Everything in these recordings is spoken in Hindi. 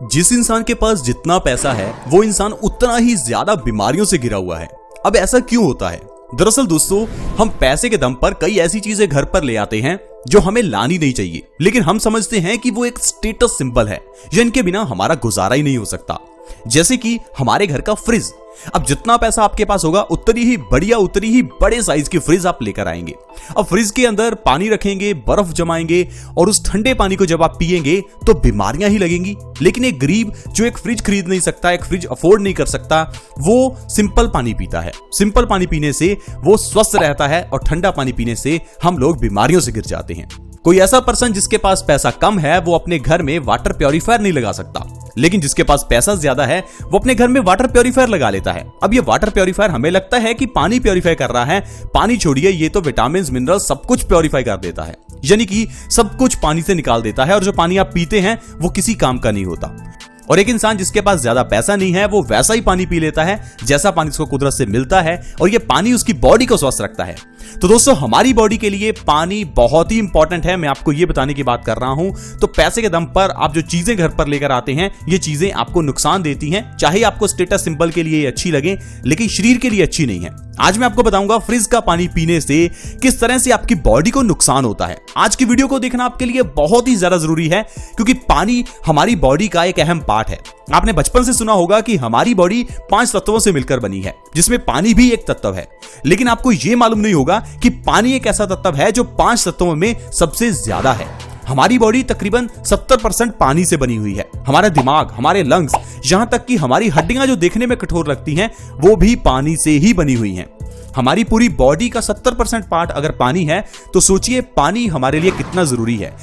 जिस इंसान के पास जितना पैसा है वो इंसान उतना ही ज्यादा बीमारियों से घिरा हुआ है। अब ऐसा क्यों होता है? दरअसल दोस्तों, हम पैसे के दम पर कई ऐसी चीजें घर पर ले आते हैं जो हमें लानी नहीं चाहिए, लेकिन हम समझते हैं कि वो एक स्टेटस सिंबल है या इनके बिना हमारा गुजारा ही नहीं हो सकता। जैसे कि हमारे घर का फ्रिज। अब जितना पैसा आपके पास होगा उतनी ही बढ़िया, उतनी ही बड़े साइज की फ्रिज आप लेकर आएंगे। अब फ्रिज के अंदर पानी रखेंगे, बर्फ जमाएंगे और उस ठंडे पानी को जब आप पिएंगे तो बीमारियां ही लगेंगी। लेकिन एक गरीब जो एक फ्रिज खरीद नहीं सकता, एक फ्रिज अफोर्ड नहीं कर सकता, वो सिंपल पानी पीता है। सिंपल पानी पीने से वो स्वस्थ रहता है और ठंडा पानी पीने से हम लोग बीमारियों से घिर जाते हैं। कोई ऐसा पर्सन जिसके पास पैसा कम है वो अपने घर में वाटर प्योरीफायर नहीं लगा सकता, लेकिन जिसके पास पैसा ज्यादा है वो अपने घर में वाटर प्योरीफायर लगा लेता है। अब ये वाटर प्योरीफायर हमें लगता है कि पानी प्योरीफाई कर रहा है, पानी छोड़िए, ये तो विटामिन मिनरल सब कुछ प्योरीफाई कर देता है, यानी कि सब कुछ पानी से निकाल देता है और जो पानी आप पीते हैं वो किसी काम का नहीं होता। और एक इंसान जिसके पास ज्यादा पैसा नहीं है वो वैसा ही पानी पी लेता है जैसा पानी उसको कुदरत से मिलता है और ये पानी उसकी बॉडी को स्वस्थ रखता है। तो दोस्तों, हमारी बॉडी के लिए पानी बहुत ही इंपॉर्टेंट है, मैं आपको ये बताने की बात कर रहा हूं। तो पैसे के दम पर आप जो चीजें घर पर लेकर आते हैं ये चीजें आपको नुकसान देती हैं, चाहे आपको स्टेटस सिंबल के लिए अच्छी लगे लेकिन शरीर के लिए अच्छी नहीं है। आज मैं आपको बताऊंगा फ्रिज का पानी पीने से किस तरह से आपकी बॉडी को नुकसान होता है। आज की वीडियो को देखना आपके लिए बहुत ही ज्यादा जरूरी है क्योंकि पानी हमारी बॉडी का एक अहम पार्ट है। आपने बचपन से सुना होगा कि हमारी बॉडी 5 तत्वों से मिलकर बनी है, जिसमें पानी भी एक तत्व है। लेकिन आपको यह मालूम नहीं होगा कि पानी एक ऐसा तत्व है जो 5 तत्वों में सबसे ज्यादा है। हमारी बॉडी तकरीबन 70% पानी से बनी हुई है। हमारा दिमाग, हमारे लंग्स, यहां तक कि हमारी हड्डियां जो देखने में कठोर लगती हैं वो भी पानी से ही बनी हुई हैं। हमारी पूरी बॉडी का 70% पार्ट अगर पानी है तो सोचिए पानी हमारे लिए कितना जरूरी है।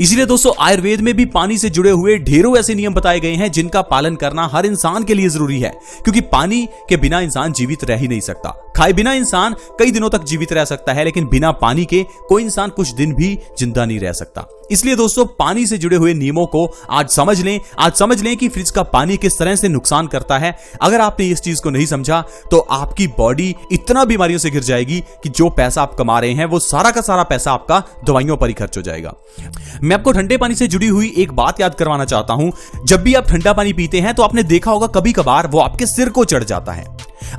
इसीलिए दोस्तों, आयुर्वेद में भी पानी से जुड़े हुए ढेरों ऐसे नियम बताए गए हैं जिनका पालन करना हर इंसान के लिए जरूरी है, क्योंकि पानी के बिना इंसान जीवित रह ही नहीं सकता। खाए बिना इंसान कई दिनों तक जीवित रह सकता है, लेकिन बिना पानी के कोई इंसान कुछ दिन भी जिंदा नहीं रह सकता। इसलिए दोस्तों, पानी से जुड़े हुए नियमों को आज समझ लें कि फ्रिज का पानी किस तरह से नुकसान करता है। अगर आपने इस चीज को नहीं समझा तो आपकी बॉडी इतना बीमारियों से घिर जाएगी कि जो पैसा आप कमा रहे हैं वो सारा का सारा पैसा आपका दवाइयों पर ही खर्च हो जाएगा। मैं आपको ठंडे पानी से जुड़ी हुई एक बात याद करवाना चाहता हूं। जब भी आप ठंडा पानी पीते हैं तो आपने देखा होगा कभी कभार वो आपके सिर को चढ़ जाता है।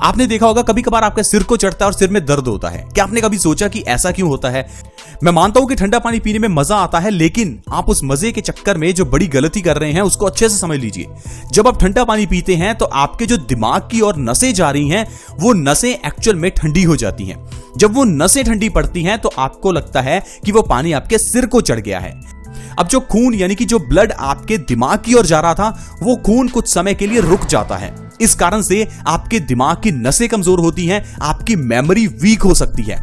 आपने देखा होगा कभी कभार आपके सिर को चढ़ता है और सिर में दर्द होता है। क्या आपने कभी सोचा कि ऐसा क्यों होता है? मैं मानता हूं कि ठंडा पानी पीने में मजा आता है, लेकिन आप उस मजे के चक्कर में जो बड़ी गलती कर रहे हैं उसको अच्छे से समझ लीजिए। जब आप ठंडा पानी पीते हैं तो आपके जो दिमाग की ओर नसें जा रही हैं वो नसें एक्चुअल में ठंडी हो जाती हैं। जब वो नसें ठंडी पड़ती हैं तो आपको लगता है कि वो पानी आपके सिर को चढ़ गया है। अब जो खून यानी कि जो ब्लड आपके दिमाग की ओर जा रहा था वो खून कुछ समय के लिए रुक जाता है। इस कारण से आपके दिमाग की नसें कमजोर होती हैं, आपकी मेमोरी वीक हो सकती है।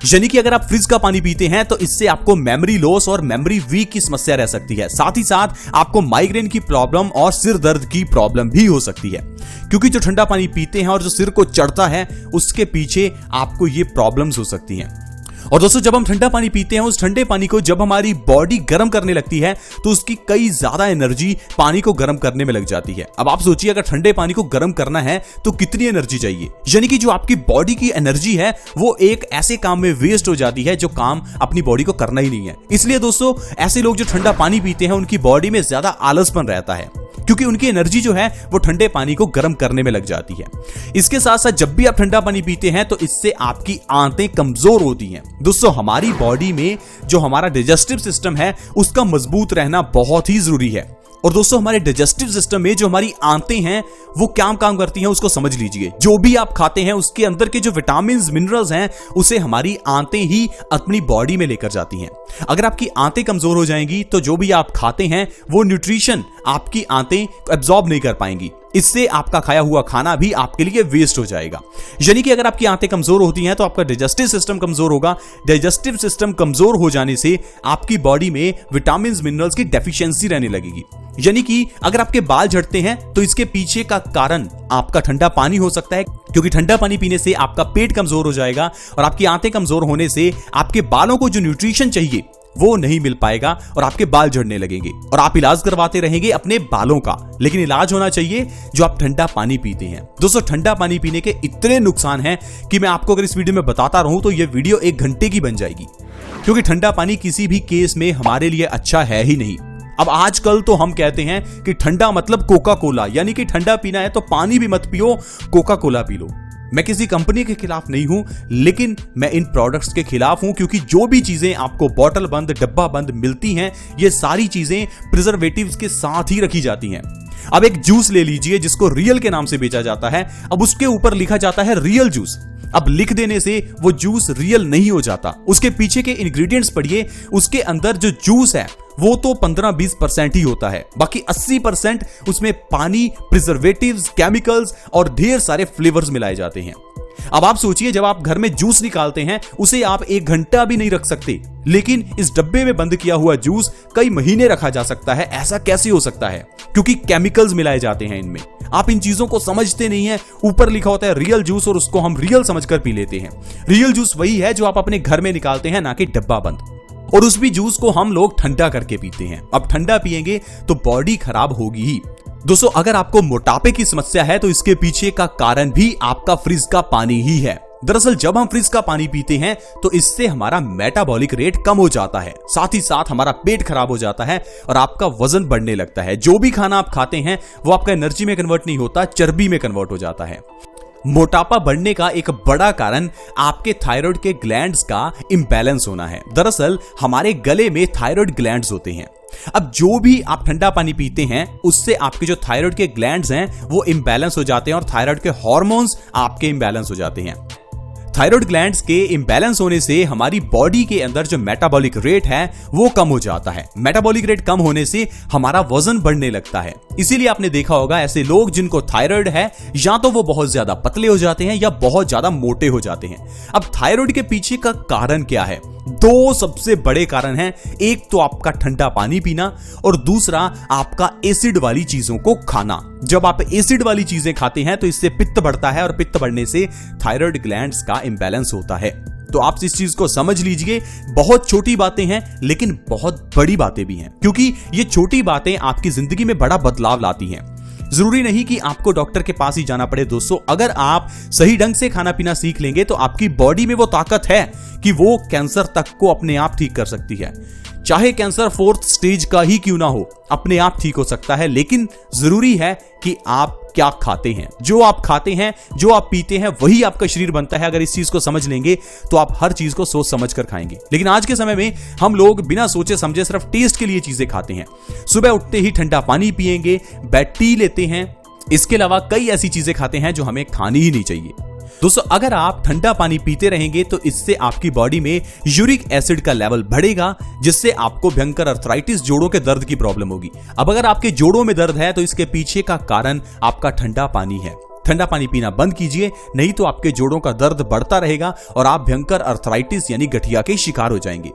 यानी कि अगर आप फ्रिज का पानी पीते हैं तो इससे आपको मेमोरी लॉस और मेमोरी वीक की समस्या रह सकती है। साथ ही साथ आपको माइग्रेन की प्रॉब्लम और सिर दर्द की प्रॉब्लम भी हो सकती है, क्योंकि जो ठंडा पानी पीते हैं और जो सिर को चढ़ता है उसके पीछे आपको ये प्रॉब्लम्स हो सकती हैं। और दोस्तों, जब हम ठंडा पानी पीते हैं उस ठंडे पानी को जब हमारी बॉडी गर्म करने लगती है तो उसकी कई ज्यादा एनर्जी पानी को गर्म करने में लग जाती है। अब आप सोचिए अगर ठंडे पानी को गर्म करना है तो कितनी एनर्जी चाहिए, यानी कि जो आपकी बॉडी की एनर्जी है वो एक ऐसे काम में वेस्ट हो जाती है जो काम अपनी बॉडी को करना ही नहीं है। इसलिए दोस्तों, ऐसे लोग जो ठंडा पानी पीते हैं उनकी बॉडी में ज्यादा आलसपन रहता है, क्योंकि उनकी एनर्जी जो है वो ठंडे पानी को गर्म करने में लग जाती है। इसके साथ साथ जब भी आप ठंडा पानी पीते हैं तो इससे आपकी आंतें कमजोर होती हैं। दोस्तों, हमारी बॉडी में जो हमारा डाइजेस्टिव सिस्टम है उसका मजबूत रहना बहुत ही जरूरी है। और दोस्तों, हमारे डाइजेस्टिव सिस्टम में जो हमारी आंतें हैं वो क्या काम करती हैं उसको समझ लीजिए। जो भी आप खाते हैं उसके अंदर के जो विटामिन मिनरल्स हैं उसे हमारी आंतें ही अपनी बॉडी में लेकर जाती हैं। अगर आपकी आंतें कमजोर हो जाएंगी तो जो भी आप खाते हैं वो न्यूट्रिशन आपकी आंतें एब्जॉर्ब नहीं कर पाएंगी। इससे आपका खाया हुआ खाना भी आपके लिए वेस्ट हो जाएगा। यानी कि अगर आपकी आंतें कमजोर होती हैं तो आपका डाइजेस्टिव सिस्टम कमजोर होगा। डाइजेस्टिव सिस्टम कमजोर हो जाने से आपकी बॉडी में विटामिन मिनरल्स की डेफिशिएंसी रहने लगेगी। यानी कि अगर आपके बाल झड़ते हैं तो इसके पीछे का कारण आपका ठंडा पानी हो सकता है, क्योंकि ठंडा पानी पीने से आपका पेट कमजोर हो जाएगा और आपकी आंतें कमजोर होने से आपके बालों को जो न्यूट्रिशन चाहिए वो नहीं मिल पाएगा और आपके बाल झड़ने लगेंगे और आप इलाज करवाते रहेंगे अपने बालों का। लेकिन इलाज होना चाहिए जो आप ठंडा पानी पीते हैं। दोस्तों, ठंडा पानी पीने के इतने नुकसान हैं कि मैं आपको अगर इस वीडियो में बताता रहूं तो यह वीडियो 1 घंटे की बन जाएगी, क्योंकि ठंडा पानी किसी भी केस में हमारे लिए अच्छा है ही नहीं। अब आजकल तो हम कहते हैं कि ठंडा मतलब कोका कोला, यानी कि ठंडा पीना है तो पानी भी मत पियो, कोका कोला पी लो। मैं किसी कंपनी के खिलाफ नहीं हूं, लेकिन मैं इन प्रोडक्ट्स के खिलाफ हूं, क्योंकि जो भी चीजें आपको बोतल बंद, डब्बा बंद मिलती हैं, ये सारी चीजें प्रिजर्वेटिव्स के साथ ही रखी जाती हैं। अब एक जूस ले लीजिए जिसको रियल के नाम से बेचा जाता है, अब उसके ऊपर लिखा जाता है रियल जूस। अब लिख देने से वो जूस रियल नहीं हो जाता, उसके पीछे के इंग्रेडिएंट्स पढ़िए, उसके अंदर जो जूस है वो तो 15-20% ही होता है, बाकी 80% उसमें पानी, प्रिजर्वेटिव्स, केमिकल्स और ढेर सारे फ्लेवर्स मिलाए जाते हैं। अब आप सोचिए, जब आप घर में जूस निकालते हैं उसे आप 1 घंटा भी नहीं रख सकते, लेकिन इस डब्बे में बंद किया हुआ जूस कई महीने रखा जा सकता है। ऐसा कैसे हो सकता है? क्योंकि केमिकल्स मिलाए जाते हैं इनमें। आप इन चीजों को समझते नहीं है। ऊपर लिखा होता है रियल जूस और उसको हम रियल समझकर पी लेते हैं। रियल जूस वही है जो आप अपने घर में निकालते हैं, ना कि डब्बा बंद। और उस भी जूस को हम लोग ठंडा करके पीते हैं। अब ठंडा पिएंगे तो बॉडी खराब होगी ही। दोस्तों, अगर आपको मोटापे की समस्या है तो इसके पीछे का कारण भी आपका फ्रिज का पानी ही है। दरअसल जब हम फ्रिज का पानी पीते हैं तो इससे हमारा मेटाबॉलिक रेट कम हो जाता है, साथ ही साथ हमारा पेट खराब हो जाता है और आपका वजन बढ़ने लगता है। जो भी खाना आप खाते हैं वो आपका एनर्जी में कन्वर्ट नहीं होता, चर्बी में कन्वर्ट हो जाता है। मोटापा बढ़ने का एक बड़ा कारण आपके थायराइड के ग्लैंड्स का इंबैलेंस होना है। दरअसल हमारे गले में थायराइड ग्लैंड्स होते हैं। अब जो भी आप ठंडा पानी पीते हैं उससे आपके जो थायराइड के ग्लैंड्स हैं वो इंबैलेंस हो जाते हैं और थायराइड के हार्मोन्स आपके इंबैलेंस हो जाते हैं। थायराइड ग्लैंड्स के इंबैलेंस होने से हमारी बॉडी के अंदर जो मेटाबॉलिक रेट है वो कम हो जाता है। मेटाबॉलिक रेट कम होने से हमारा वजन बढ़ने लगता है। इसीलिए आपने देखा होगा ऐसे लोग जिनको थायराइड है या तो वो बहुत ज्यादा पतले हो जाते हैं या बहुत ज्यादा मोटे हो जाते हैं। अब थायराइड के पीछे का कारण क्या है? 2 सबसे बड़े कारण हैं। एक तो आपका ठंडा पानी पीना और दूसरा आपका एसिड वाली चीजों को खाना। जब आप एसिड वाली चीजें खाते हैं तो इससे पित्त बढ़ता है और पित्त बढ़ने से थायराइड ग्लैंड्स का इंबैलेंस होता है। तो आप इस चीज को समझ लीजिए। बहुत छोटी बातें हैं लेकिन बहुत बड़ी बातें भी हैं, क्योंकि ये छोटी बातें आपकी जिंदगी में बड़ा बदलाव लाती हैं। जरूरी नहीं कि आपको डॉक्टर के पास ही जाना पड़े। दोस्तों, अगर आप सही ढंग से खाना पीना सीख लेंगे तो आपकी बॉडी में वो ताकत है कि वो कैंसर तक को अपने आप ठीक कर सकती है। चाहे कैंसर 4th स्टेज का ही क्यों ना हो, अपने आप ठीक हो सकता है। लेकिन जरूरी है कि आप क्या खाते हैं। जो आप खाते हैं, जो आप पीते हैं, वही आपका शरीर बनता है। अगर इस चीज को समझ लेंगे तो आप हर चीज को सोच समझ कर खाएंगे। लेकिन आज के समय में हम लोग बिना सोचे समझे सिर्फ टेस्ट के लिए चीजें खाते हैं। सुबह उठते ही ठंडा पानी पिएंगे, बेड टी लेते हैं, इसके अलावा कई ऐसी चीजें खाते हैं जो हमें खानी ही नहीं चाहिए। दोस्तों, अगर आप ठंडा पानी पीते रहेंगे तो इससे आपकी बॉडी में यूरिक एसिड का लेवल बढ़ेगा, जिससे आपको भयंकर अर्थराइटिस, जोड़ों के दर्द की प्रॉब्लम होगी। अब अगर आपके जोड़ों में दर्द है तो इसके पीछे का कारण आपका ठंडा पानी है। ठंडा पानी पीना बंद कीजिए, नहीं तो आपके जोड़ों का दर्द बढ़ता रहेगा और आप भयंकर अर्थराइटिस यानी गठिया के शिकार हो जाएंगे।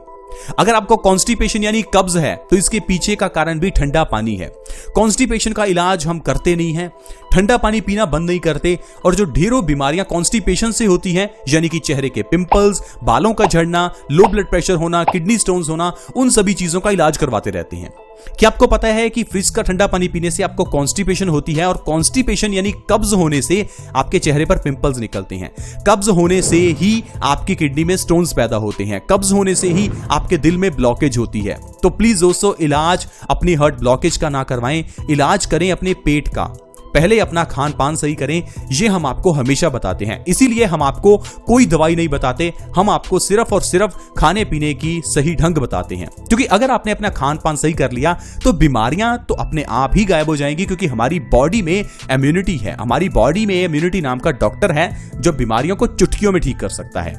अगर आपको कॉन्स्टिपेशन यानी कब्ज है तो इसके पीछे का कारण भी ठंडा पानी है। कॉन्स्टिपेशन का इलाज हम करते नहीं हैं, ठंडा पानी पीना बंद नहीं करते, और जो ढेरों बीमारियां कॉन्स्टिपेशन से होती हैं, यानी कि चेहरे के पिंपल्स, बालों का झड़ना, लो ब्लड प्रेशर होना, किडनी स्टोन्स होना, उन सभी चीजों का इलाज करवाते रहते हैं। क्या आपको पता है कि फ्रिज का ठंडा पानी पीने से आपको कॉन्स्टिपेशन होती है, और कॉन्स्टिपेशन यानी कब्ज होने से आपके चेहरे पर पिंपल्स निकलते हैं। कब्ज होने से ही आपकी किडनी में स्टोन्स पैदा होते हैं। कब्ज होने से ही आपके दिल में ब्लॉकेज होती है। तो प्लीज दोस्तों, इलाज अपनी हार्ट ब्लॉकेज का ना करवाएं, इलाज करें अपने पेट का। पहले अपना खान पान सही करें, ये हम आपको हमेशा बताते हैं। इसीलिए हम आपको कोई दवाई नहीं बताते, हम आपको सिर्फ और सिर्फ खाने पीने की सही ढंग बताते हैं। क्योंकि अगर आपने अपना खान पान सही कर लिया तो बीमारियां तो अपने आप ही गायब हो जाएंगी, क्योंकि हमारी बॉडी में इम्यूनिटी है। हमारी बॉडी में इम्यूनिटी नाम का डॉक्टर है जो बीमारियों को चुटकियों में ठीक कर सकता है।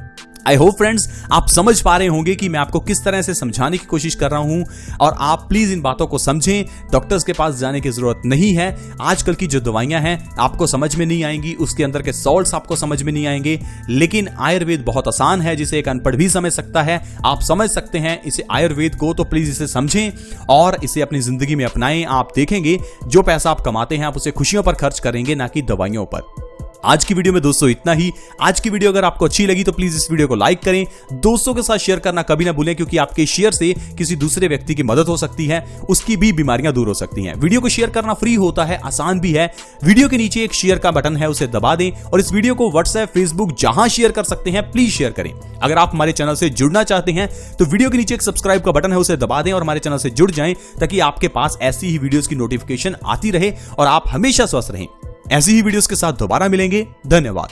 आई होप फ्रेंड्स आप समझ पा रहे होंगे कि मैं आपको किस तरह से समझाने की कोशिश कर रहा हूं, और आप प्लीज इन बातों को समझें। डॉक्टर्स के पास जाने की जरूरत नहीं है। आजकल की जो दवाइयां हैं आपको समझ में नहीं आएंगी, उसके अंदर के सॉल्ट्स आपको समझ में नहीं आएंगे। लेकिन आयुर्वेद बहुत आसान है, जिसे एक अनपढ़ भी समझ सकता है। आप समझ सकते हैं इसे आयुर्वेद को, तो प्लीज इसे समझें और इसे अपनी जिंदगी में अपनाएं। आप देखेंगे जो पैसा आप कमाते हैं आप उसे खुशियों पर खर्च करेंगे, ना कि दवाइयों पर। आज की वीडियो में दोस्तों इतना ही। आज की वीडियो अगर आपको अच्छी लगी तो प्लीज इस वीडियो को लाइक करें, दोस्तों के साथ शेयर करना कभी ना भूलें, क्योंकि आपके शेयर से किसी दूसरे व्यक्ति की मदद हो सकती है, उसकी भी बीमारियां दूर हो सकती हैं। वीडियो को शेयर करना फ्री होता है, आसान भी है। वीडियो के नीचे एक शेयर का बटन है, उसे दबा दें और इस वीडियो को व्हाट्सएप, फेसबुक जहां शेयर कर सकते हैं प्लीज शेयर करें। अगर आप हमारे चैनल से जुड़ना चाहते हैं तो वीडियो के नीचे एक सब्सक्राइब का बटन है, उसे दबा दें और हमारे चैनल से जुड़ जाएं, ताकि आपके पास ऐसी ही वीडियोस की नोटिफिकेशन आती रहे और आप हमेशा स्वस्थ रहें। ऐसी ही वीडियोस के साथ दोबारा मिलेंगे। धन्यवाद।